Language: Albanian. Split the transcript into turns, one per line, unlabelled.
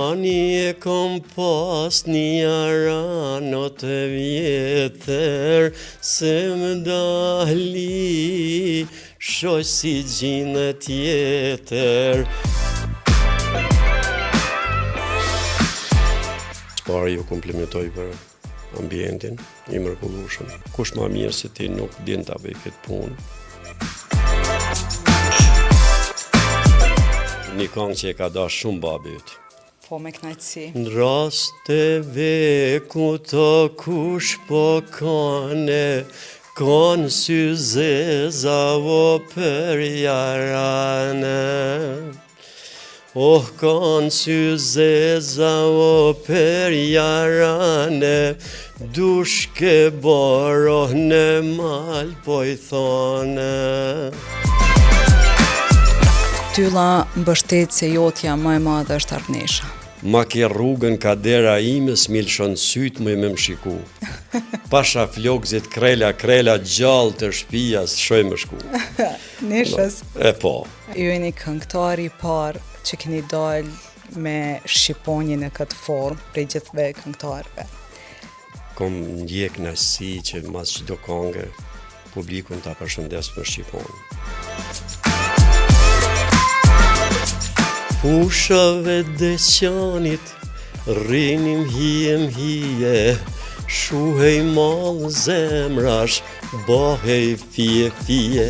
Ani e kom pas një arano të vjetër, se më dali shoq si gjinë tjetër. Çfarë ju komplimentoj për ambientin i mrekullueshëm. Kush më mirë se ti nuk din ta bëj këtë punë. Një këngë që e ka dash shumë babi yt.
Po me kënaqësi.
Në rasteve ku të kush po kone, kon sy zeza o për jarane. Oh, kon sy zeza o për jarane, dush ke boro në mal po i thone.
Tylla mbështetëse jotja më e madhe është Arnesha.
Ma ke rrugën ka dera ime, s'milshon syt më me më shiku. Pasha flokzit krela gjallë të shtëpia s'shoj më shku.
Neshës.
E po.
Ju jeni këngëtari i parë që keni dalë me shqiponjën e këtë formë prej gjithve këngëtarëve.
Kom ndjek kënaqësi që mas çdo këngë publikun ta përshëndes për shqiponë. Fushave desjanit, rrinim hije, shuhej mall zemrash, bahej fije.